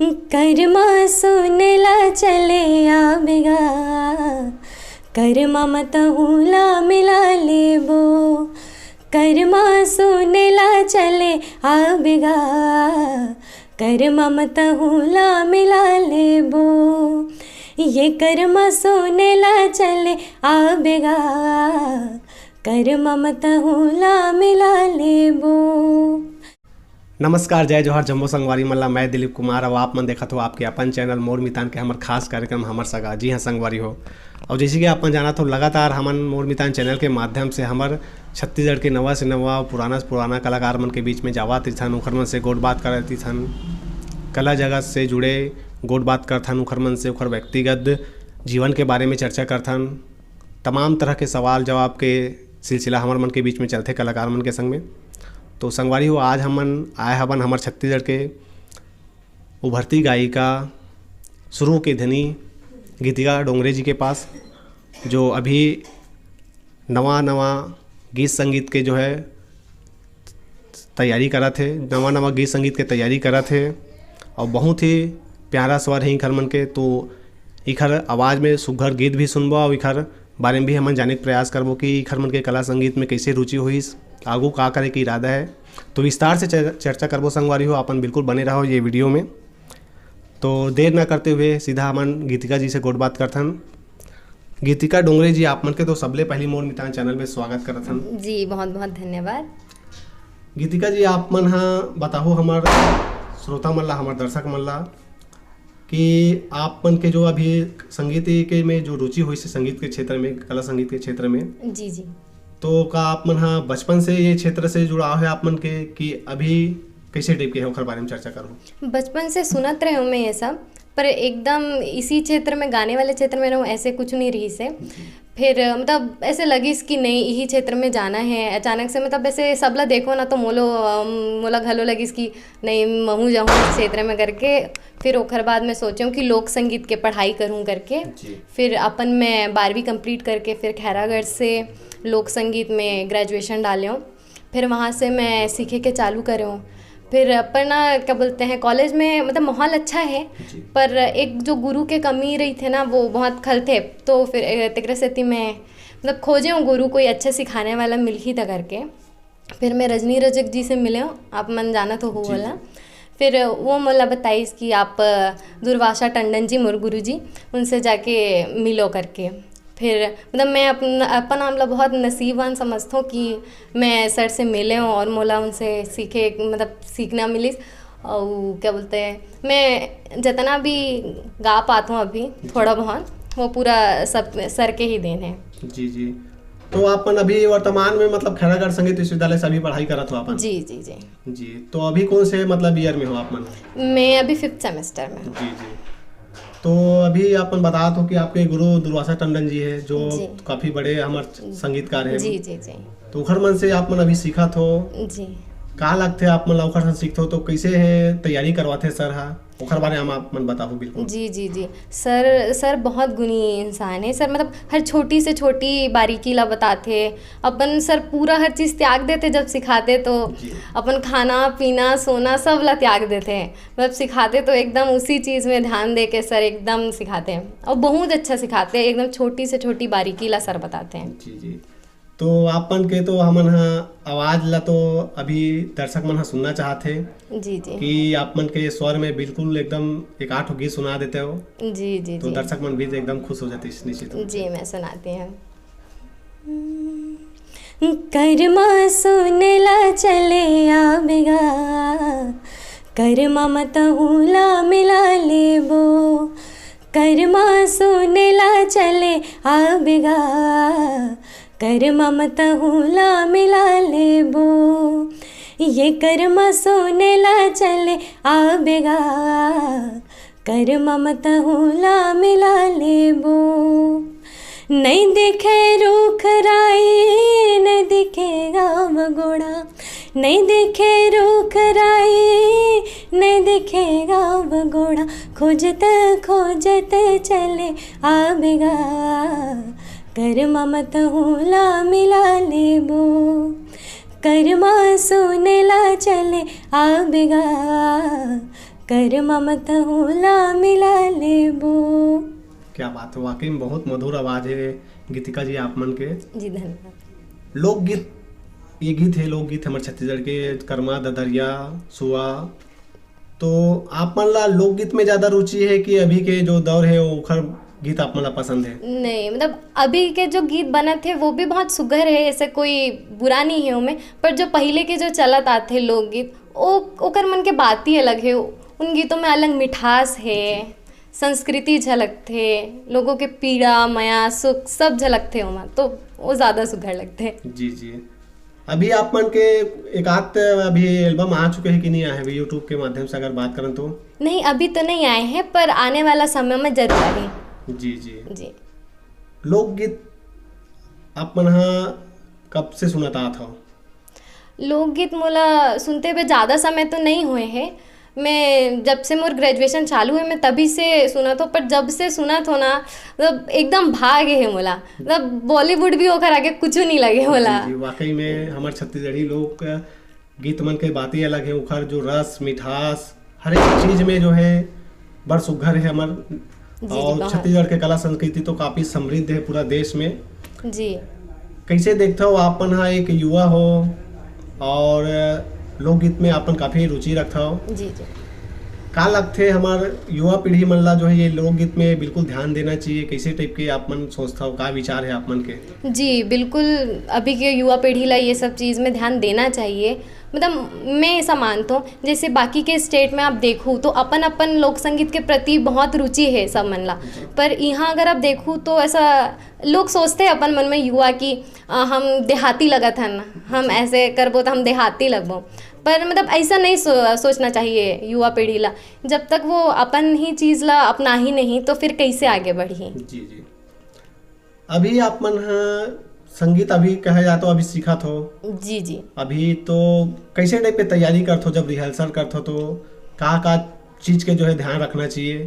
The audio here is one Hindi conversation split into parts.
कर्मा सुनला चले आबेगा, कर्मा मत हुला मिला लेबो। कर्मा सुनला चले आबेगा, कर्मा मत हुला मिला लेबो। ये कर्मा सुनला चले आबेगा, कर्मा मत हुला मिला लेबो। नमस्कार, जय जोहर, जम्मो संगवारी मल्ला। मैं दिलीप कुमार और आप मन देखत हो आपके अपन चैनल मोर मितान के हमर खास कार्यक्रम हमर सगा। जी हाँ संगवारी हो, और जैसे कि अपन जाना तो लगातार हमन मोर मितान चैनल के माध्यम से हमर छत्तीसगढ़ के नवा से नवा पुराना से पुराना कलाकार मन के बीच में जावात थन, उखर मन से गोट बात करती थन, कला जगत से जुड़े गोट बात करथन, उखर मन से उखर व्यक्तिगत जीवन के बारे में चर्चा करथन। तमाम तरह के सवाल जवाब के सिलसिला हमर मन के बीच में चलते कलाकार मन के संग में। तो संगवारी हो, आज हमन आए हवन हमर छत्तीसगढ़ के उभरती गायिका, शुरू के धनी गीतिका डोंगरे जी के पास, जो अभी नवा गीत संगीत के जो है तैयारी करा थे, नवा गीत संगीत के तैयारी करा थे, और बहुत ही प्यारा स्वर है इखर मन के। तो इखर आवाज़ में सुघर गीत भी सुनबो और इखर बारे में भी हमन जाने के प्रयास करबो कि इखर मन के कला संगीत में कैसे रुचि हुई, आगू का करे के इरादा है। तो विस्तार से चर्चा करबो संगवारी हो, अपन बिल्कुल बने रहो ये वीडियो में। तो देर ना करते हुए सीधा हमन गीतिका जी से गोट बात करथन। गीतिका डोंगरे जी, आप मन के तो सबले पहली मोर मितान चैनल में स्वागत करथन। जी बहुत बहुत धन्यवाद। गीतिका जी, आप मन हाँ बताहो हमार श्रोता मन ला, हमार दर्शक मन ला, कि आप मन के जो अभी संगीत के में जो रुचि हुई से संगीत के क्षेत्र में, कला संगीत के क्षेत्र में, जी जी, तो का आप मन हाँ बचपन से ये क्षेत्र से जुड़ाव है आप मन के, कि अभी कैसे टाइप के है ओखर बारे में चर्चा करो। बचपन से सुनत रहे हूँ मैं ये सब, पर एकदम इसी क्षेत्र में, गाने वाले क्षेत्र में रहूँ ऐसे कुछ नहीं रही से। फिर मतलब ऐसे लगी कि नहीं यही क्षेत्र में जाना है। अचानक से मतलब ऐसे सबला देखो ना तो मोला घलो लगी कि नहीं महू जाऊँ इस क्षेत्र में करके। फिर ओखर बाद में सोचूँ कि लोक संगीत के पढ़ाई करूँ करके। फिर अपन मैं 12वीं कंप्लीट करके फिर खैरागढ़ से लोक संगीत में ग्रेजुएशन डाले। फिर वहाँ से मैं सीखे के चालू करे हूँ। फिर अपन ना क्या बोलते हैं, कॉलेज में मतलब माहौल अच्छा है, पर एक जो गुरु के कमी रही थे ना वो बहुत खल थे। तो फिर तिकरे सेती में मतलब खोजे हूँ गुरु कोई अच्छा सिखाने वाला मिल ही था करके। फिर मैं रजनी रजक जी से मिले हूँ, आप मन जाना तो हो वाला। फिर वो मोला बताइस कि आप दुर्वासा टंडन जी मोर गुरु जी, उनसे जाके मिलो करके। फिर मतलब मैं अपन हमला बहुत नसीबवान समझता हूँ कि मैं सर से मिले हूँ और मोला उनसे मतलब सीखना मिली। और क्या बोलते हैं, मैं जितना भी गा पाता हूँ अभी थोड़ा बहुत, वो पूरा सब सर के ही देन है। जी जी। तो अपन अभी वर्तमान में मतलब खैरागढ़ संगीत विश्वविद्यालय से अभी पढ़ाई करत हो अपन? जी जी जी जी। तो अभी कौन से मतलब ईयर में हो आप मन? मैं अभी 5th सेमेस्टर में। जी जी। तो अभी अपन बता दो कि आपके गुरु दुर्वासा टंडन जी है, जो काफी बड़े हमारे संगीतकार हैं। जी जी जी। तो उखर मन से आप मन अभी सीखत हो जी, का लगते आप मन उखर से सीखते हो, तो कैसे है तैयारी करवाते सर हा, उखर बारे में आप मन बताओ बिल्कुल। जी जी जी। सर बहुत गुणी इंसान है। सर मतलब हर छोटी से छोटी बारीकी ला बताते। अपन सर पूरा हर चीज़ त्याग देते जब सिखाते, तो अपन खाना पीना सोना सब ला त्याग देते हैं। मतलब सिखाते तो एकदम उसी चीज़ में ध्यान दे के सर एकदम सिखाते हैं, और बहुत अच्छा सिखाते हैं। एकदम छोटी से छोटी बारीकी ला सर बताते हैं। जी जी। तो आपन के तो हमन हाँ आवाज़ ला तो अभी दर्शक मन हाँ सुनना चाहते जी जी, कि आप मन के स्वर में बिल्कुल एकदम एक आठ गीत सुना देते हो। जी जी। तो दर्शक मन भी एकदम खुश हो जाते निश्चित। जी मैं सुनाती हूँ। कर्मा सुनला चले आबेगा, कर्मा मत हुला मिला लेबो। कर्मा सुनला चले आबेगा, कर्मा मत हुला मिला लेबो। ये कर्मा सुनला चले आबेगा, कर्मा मत हुला मिला लेबो। नहीं दिखे रूख राई, नहीं दिखेगा बगोड़ा, नहीं दिखे रूख राई, नहीं दिखेगा बगोड़ा। खोजत खोजत चले आबेगा, कर्मा मत हुला मिला लेबो। कर्मा सुनला चले आबेगा, कर ममता होला मिला लेबो। क्या बात है, वाकई में बहुत मधुर आवाज़ है गीतिका जी आप मन के। जी धन्यवाद। लोकगीत, ये गीत है लोकगीत हमारे छत्तीसगढ़ के, कर्मा ददरिया सुआ। तो आप मन ला लोकगीत में ज़्यादा रुचि है कि अभी के जो दौर है वो ओखर गीत आप मन ला पसंद है? नहीं मतलब अभी के जो गीत बने थे वो भी बहुत सुघर है, ऐसे कोई बुरा नहीं है उनमें, पर जो पहले के जो चलत आते लोकगीत ओ ओकर मन के बात ही अलग है। उन गीतों में अलग मिठास है, संस्कृति झलकते, लोगों के पीड़ा माया सुख सब झलकते उमा, तो वो ज़्यादा सुघर लगते हैं। जी जी। अभी आप मन के एक आध अभी एल्बम आ चुके हैं कि नहीं आए हैं यूट्यूब के माध्यम से अगर बात करें तो? नहीं अभी तो नहीं आए हैं, पर आने वाला समय में जरूर आएंगे। जी जी जी। लोकगीत आप मन कब से सुनता था? लोकगीत मोला सुनते हुए ज़्यादा समय तो नहीं हुए हैं। मैं जब से मोर ग्रेजुएशन चालू है मैं तभी से सुना तो, पर जब से सुना तो ना मतलब एकदम भागे है मोला, मतलब बॉलीवुड भी होकर आगे कुछ नहीं लगे मोला। जी, वाकई में हमारे छत्तीसगढ़ी लोग गीत मन के बातें अलग है, उखर जो रस मिठास हर एक चीज में जो है बड़ सुघर है हमार। और छत्तीसगढ़ के कला संस्कृति तो काफी समृद्ध है पूरा देश में। जी। कैसे देखते हो आपन एक युवा हो और लोकगीत में आपन काफी रुचि रखता हो? जी जी। का लगते हमार युवा पीढ़ी मन ला जो है ये लोकगीत में बिल्कुल ध्यान देना चाहिए, कैसे टाइप के आप मन सोचता हो, का विचार है आप मन के? जी बिल्कुल, अभी के युवा पीढ़ी ला ये सब चीज़ में ध्यान देना चाहिए। मतलब मैं ऐसा मानता हूँ जैसे बाकी के स्टेट में आप देखूँ तो अपन अपन लोक संगीत के प्रति बहुत रुचि है सब मन ला, पर यहाँ अगर आप देखूँ तो ऐसा लोग सोचते हैं अपन मन में युवा कि हम देहाती लगत हन, हम ऐसे करबो तो हम देहाती लगबो, पर मतलब ऐसा नहीं सोचना चाहिए युवा पीढ़ी ला। जब तक वो अपन ही चीज़ ला अपना ही नहीं तो फिर कैसे आगे बढ़ी। जी जी। अभी आप मन संगीत अभी कहा जाता हो अभी सीखा थो? जी जी। अभी तो कैसे टाइप पे तैयारी करते हो, जब रिहर्सल करते हो तो का चीज़ के जो है ध्यान रखना चाहिए,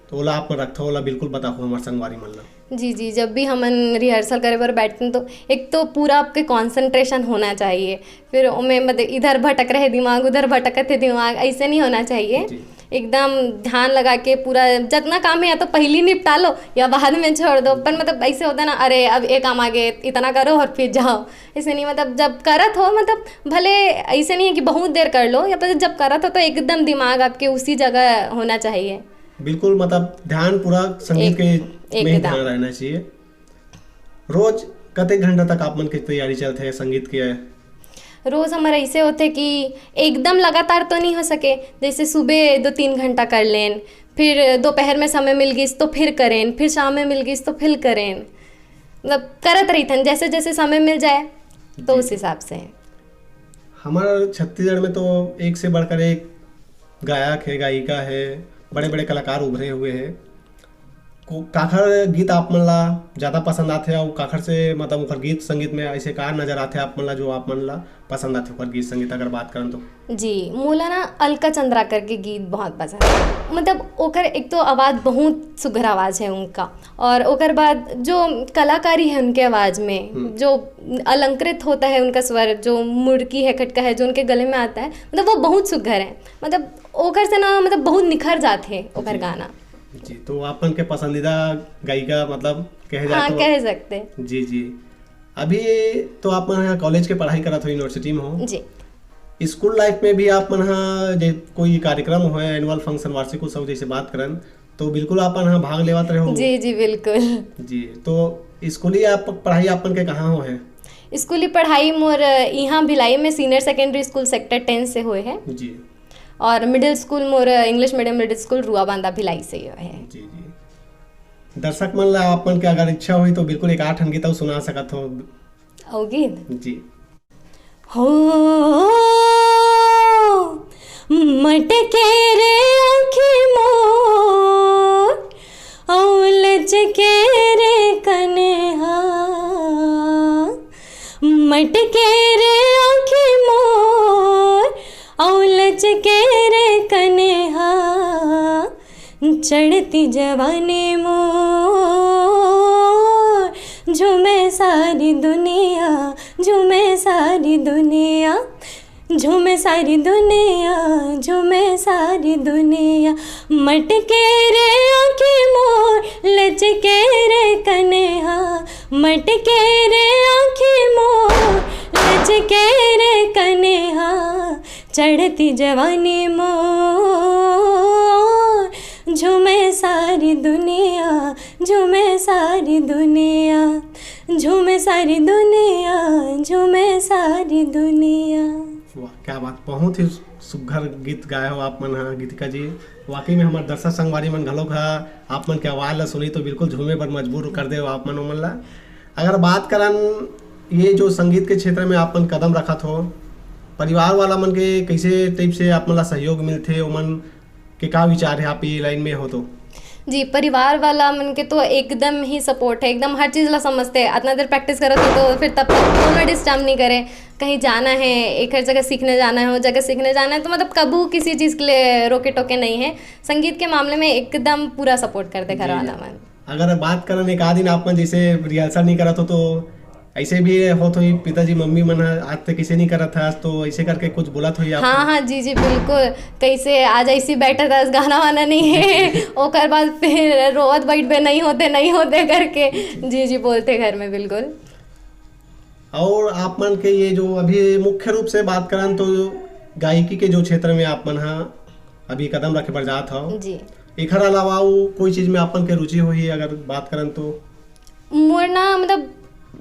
तो ओला आप रखते हो, ओला बिल्कुल बताओ हमारे संगवारी मन ला। जी जी, जब भी हमन रिहर्सल करे पर बैठते हैं तो एक तो पूरा आपके कंसंट्रेशन होना चाहिए, फिर उनमें मतलब इधर भटक रहे दिमाग उधर भटकते दिमाग, ऐसे नहीं होना चाहिए। एकदम ध्यान लगा के पूरा जितना काम है या तो पहले निपटा लो या बाद में छोड़ दो, पर मतलब ऐसे होता है ना, अरे अब एक काम आगे इतना करो और फिर जाओ, ऐसे नहीं। मतलब जब करत हो मतलब भले ऐसे नहीं है कि बहुत देर कर लो, या फिर जब करत हो तो एकदम दिमाग आपके उसी जगह होना चाहिए। बिल्कुल, मतलब ध्यान पूरा संगीत के में ध्यान रहना चाहिए। रोज कते घंटा तक आप मन की तैयारी चलते है संगीत के? रोज़ हमारा ऐसे होते कि एकदम लगातार तो नहीं हो सके, जैसे सुबह 2-3 घंटा कर लें, फिर दोपहर में समय मिल गई तो फिर करें, फिर शाम में मिल गई तो फिर करें, मतलब करत रही थन जैसे जैसे समय मिल जाए तो उस हिसाब से। हमारे छत्तीसगढ़ में तो एक से बढ़कर एक गायक है, गायिका है, बड़े बड़े कलाकार उभरे हुए हैं। काखर गीत आप मन ला ज़्यादा पसंद आते हैं और काखर से मतलब उखर गीत संगीत में ऐसे कार नजर आते हैं आप मन ला जो आप मन ला पसंद आते उखर गीत संगीत अगर बात करें तो? जी, मोला ना अलका चंद्राकर के गीत बहुत पसंद है। मतलब ओकर एक तो आवाज़ बहुत सुघर आवाज़ है उनका, और ओकर बाद जो कलाकारी है उनके आवाज़ में, जो अलंकृत होता है उनका स्वर, जो मुड़की है खटका है जो उनके गले में आता है, मतलब वो बहुत सुघर है। मतलब ओकर से ना मतलब बहुत निखर जाते हैं ओकर गाना। जी, तो आपन के पसंदीदा गायिका मतलब कहे जाए तो? कह सकते। जी जी। अभी तो आप मन यहाँ कॉलेज के पढ़ाई करत हो, यूनिवर्सिटी में हो जी। स्कूल लाइफ में भी आप मन यहाँ कोई कार्यक्रम हो एनुअल फंक्शन वार्षिक उत्सव जैसे बात करन तो बिल्कुल आप यहाँ भाग लेवत रहे हो? जी जी बिल्कुल। जी, तो स्कूली आप पढ़ाई आपन के कहाँ हो है? स्कूली पढ़ाई मोर यहाँ भिलाई में सीनियर सेकेंडरी स्कूल सेक्टर 10 से हुए है जी, और middle school more English medium middle school रुआ बांधा भिलाई से है। जी जी। दर्शक मन ला आपन के अगर इच्छा हुई तो बिल्कुल एक 8 गीत सुना सकत हो? और गीत जी। हो मटके रे आँखी मोर औलच के रे कन्हा, मटके रे आँखी मोर औलच के रे कन्हा, चढ़ती जवानी मोर झूमे सारी दुनिया, झूमे सारी दुनिया, झूमे सारी दुनिया, झूमे सारी दुनिया, मटके रे आँखें मोर, लचके रे कन्हा, मटके रे आँखें मोर, लचके रे कन्हा, चढ़ती जवानी मोर, झूमे सारी दुनिया, झूमे सारी दुनिया, झूमे सारी दुनिया, झूमे सारी दुनिया। वाह क्या बात, बहुत ही सुघर गीत गाए हो आप मन हा गीतिका जी। वाकई में हमारे दर्शक संगवारी मन घलोक हा आप मन के आवाज़ ला सुनी तो बिल्कुल झूमे पर मजबूर कर दे हो आप मन ओमन ला। अगर बात करन ये जो संगीत के क्षेत्र में आप मन कदम रखत हो, परिवार वाला मन के कैसे टाइप से आप मन ला सहयोग मिलथे, ओमन के का विचार है आप ये लाइन में हो तो? जी, परिवार वाला मन के तो एकदम ही सपोर्ट है, एकदम हर चीज़ ला समझते हैं। इतना देर प्रैक्टिस करो तो फिर तब तक कोनो डिस्टर्ब नहीं करे। कहीं जाना है, एक हर जगह सीखने जाना है, वो जगह सीखने जाना है, तो मतलब कबू किसी चीज़ के लिए रोके टोके नहीं है। संगीत के मामले में एकदम पूरा सपोर्ट करते घर वाला मन। अगर बात करन एक आध दिन आप मन जैसे रिहर्सल नहीं करत हो तो ऐसे भी होत होई, पिताजी मम्मी मन आज तक कैसे नहीं करत था, तो ऐसे करके कुछ बोलत होई आप? हाँ हाँ जी जी बिल्कुल, कैसे आज ऐसी बैठा था, गाना वाना नहीं है ओकर बाद फिर रोवत बैठ पे नहीं होते करके जी जी बोलते घर में बिल्कुल। और आप मन के ये जो अभी मुख्य रूप से बात करन तो गायकी के जो क्षेत्र में आप मन हा अभी कदम रखे बर जात हो जी, एकर अलावा कोई चीज में आप मन के रुचि होही अगर बात करन तो? मोर ना मतलब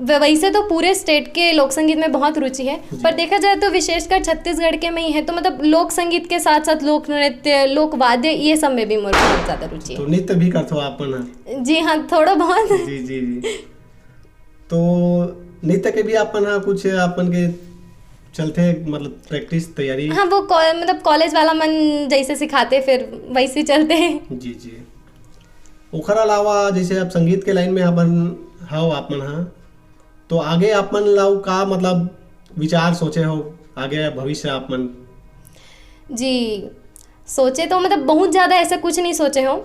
वैसे तो पूरे स्टेट के लोक संगीत में बहुत रुचि है, पर देखा जाए तो विशेषकर छत्तीसगढ़ के में ही है। तो मतलब लोक संगीत के साथ साथ लोक नृत्य, लोक वाद्य, ये सब में भी मोर बहुत ज़्यादा रुचि तो है। नृत्य भी करते हो आप मन? जी हाँ, थोड़ा बहुत। जी जी जी। तो नृत्य के भी आप मन हा कुछ अपन के चलते मतलब प्रैक्टिस तैयारी? हाँ, वो मतलब कॉलेज वाला मन जैसे सिखाते फिर वैसे चलते हैं। जी जी। ओकर अलावा जैसे आप संगीत के लाइन में अपन हाउ आप मन हा, तो आगे आप मन लाओ का मतलब विचार सोचे हो आगे भविष्य आप मन? जी, सोचे तो मतलब बहुत ज़्यादा ऐसा कुछ नहीं सोचे हो,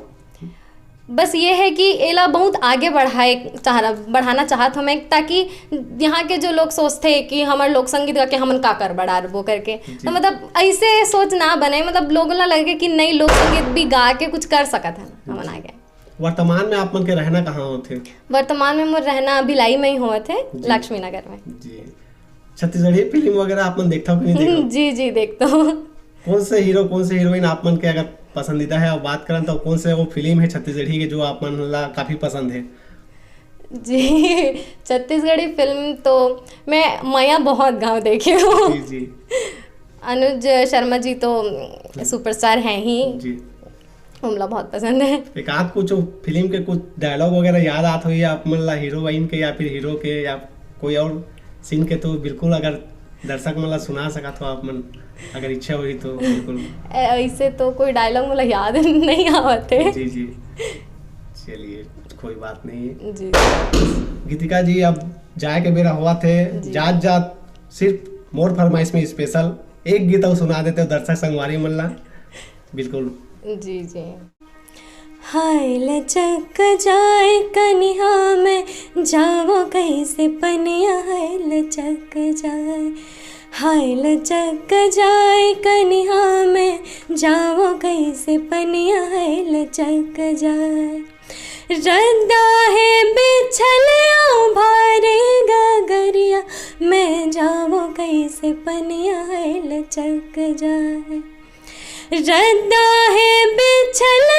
बस ये है कि एला बहुत आगे बढ़ाना चाहत हमें, ताकि यहाँ के जो लोग सोचते हैं कि हमारे लोक संगीत गा के हमन का कर बढ़ा वो करके, तो मतलब ऐसे सोच ना बने, मतलब लोगों ला लगे कि नहीं लोक संगीत भी गा के कुछ कर सकत है हमन आगे। वर्तमान में आप मन के रहना कहाँ होते? वर्तमान में मोर रहना भिलाई में ही हुआ थे, लक्ष्मी नगर में। जी। छत्तीसगढ़ी फिल्म वगैरह आप मन देखता हो कि नहीं देखता? जी जी देखता हूँ। कौन से हीरो कौन से हीरोइन आप मन के अगर पसंदीदा है और बात करें तो कौन से वो फिल्म है छत्तीसगढ़ी के जो आप मन ला काफी पसंद है? जी, छत्तीसगढ़ी फिल्म तो मैं माया बहुत गाँव देखे हूँ। जी जी। अनुज शर्मा जी तो सुपरस्टार हैं ही जी। हमला बहुत पसंद है। एक आध कुछ फिल्म के कुछ डायलॉग वगैरह याद आत हुई आप मन ला हीरोइन के या फिर हीरो के या कोई और सीन के, तो बिल्कुल अगर दर्शक मन ला सुना सकत हो आप मन अगर इच्छा हुई तो बिल्कुल। ऐसे तो कोई डायलॉग मुझे याद नहीं आवत है। जी जी। चलिए कोई बात नहीं जी। गीतिका जी, अब जाए के बेरा हुआ थे, जात जात सिर्फ मोर फरमाइश में स्पेशल एक गीत और सुना देते हो दर्शक संगवारी मन ला बिल्कुल। जी जी। हाय लचक जाए कन्हा में जावो कैसे पनिया, हाय लचक जाए, हाय लचक जाए कन्हा में जावो कैसे पनिया, हाय लचक जाए, रद्दा है बिछल भारे गगरिया मैं जावो कैसे पनिया, हाय लचक जाए, रद्दा है बिछल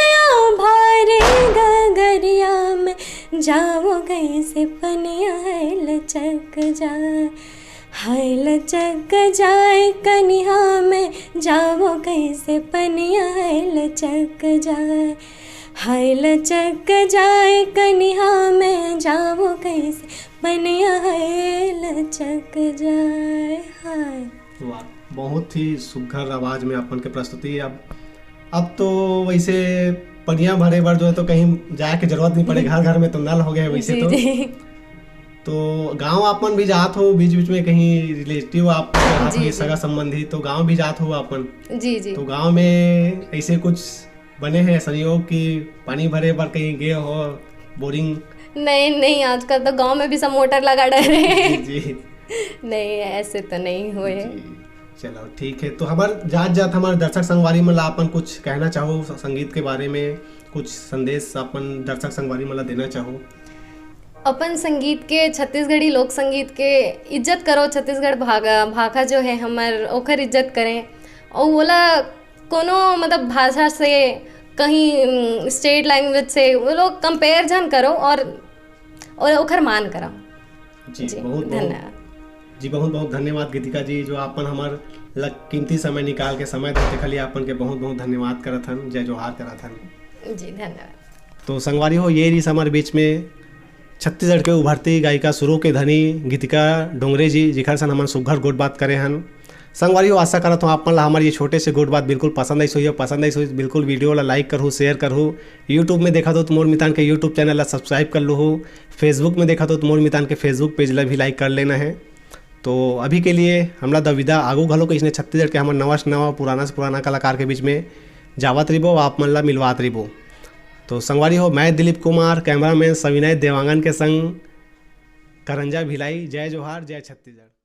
भारे गगरिया में जावो कैसे पनिया, हाय लचक जाए, हाय लचक जाए कन्हा में जावो कैसे पनिया, हाय लचक जाए, हाय लचक जाए कन्हा में जावो कैसे पनिया, हाय लचक जाए। हाय वाह, बहुत ही सुघर आवाज में अपन के प्रस्तुति। अब तो वैसे पनिया भरे बार जो है तो कहीं जाए के जरूरत नहीं पड़े, घर घर में तो नल हो गए वैसे। तो गांव आपन भी जात हो बीच बीच में कहीं रिलेटिव आप सगा संबंधी, तो गांव भी जात हो आपन? जी जी। तो गांव में ऐसे कुछ बने हैं संयोग कि पानी भरे बार कहीं गए हो बोरिंग? नहीं, आजकल तो गांव में भी सब मोटर लगा डरे। जी। नहीं, ऐसे तो नहीं हुए। चलो ठीक है। तो हमार जात जात हमारे दर्शक संगवारी मतलब अपन कुछ कहना चाहो संगीत के बारे में, कुछ संदेश अपन दर्शक संगवारी मतलब देना चाहो? अपन संगीत के छत्तीसगढ़ी लोक संगीत के इज्जत करो, छत्तीसगढ़ भाखा जो है हमर ओकर इज्जत करें, और बोला कोनो मतलब भाषा से कहीं स्टेट लैंग्वेज से वो लोग कंपेयर जन करो और ओकर मान करो। जी जी, बहुत धन्यवाद। जी बहुत बहुत धन्यवाद गीतिका जी, जो अपन हमार कीमती समय निकाल के समय देते खाली अपन के बहुत बहुत धन्यवाद करत हन, जय जोहार करत हन। जी धन्यवाद। तो संगवारी हो, ये रही हमारे बीच में छत्तीसगढ़ के उभरती गायिका सुरों के धनी गीतिका डोंगरे जी, जिखर सन हमन सुघर गोट बात करे हन। संगवारी हो, आशा करत हूँ आप मन हमारे ये छोटे से गोट बात बिल्कुल पसंद आई सोई, पसंद आई सोई बिल्कुल वीडियो ला लाइक करूँ, शेयर करूँ। यूट्यूब में देखा तो मोर मितान के यूट्यूब चैनल ला सब्सक्राइब कर लो। फेसबुक में देखा तो मोर मितान के फेसबुक पेज ला भी लाइक कर लेना है। तो अभी के लिए हमरा द विदा आगू घलो कि इसने छत्तीसगढ़ के हमारे नवा से नवा पुराना से पुराना कलाकार के बीच में जावत रिबो, आप मन ला मिलवात रिबो। तो संगवारी हो, मैं दिलीप कुमार, कैमरामैन सविनय देवांगन के संग करंजा भिलाई। जय जोहार, जय छत्तीसगढ़।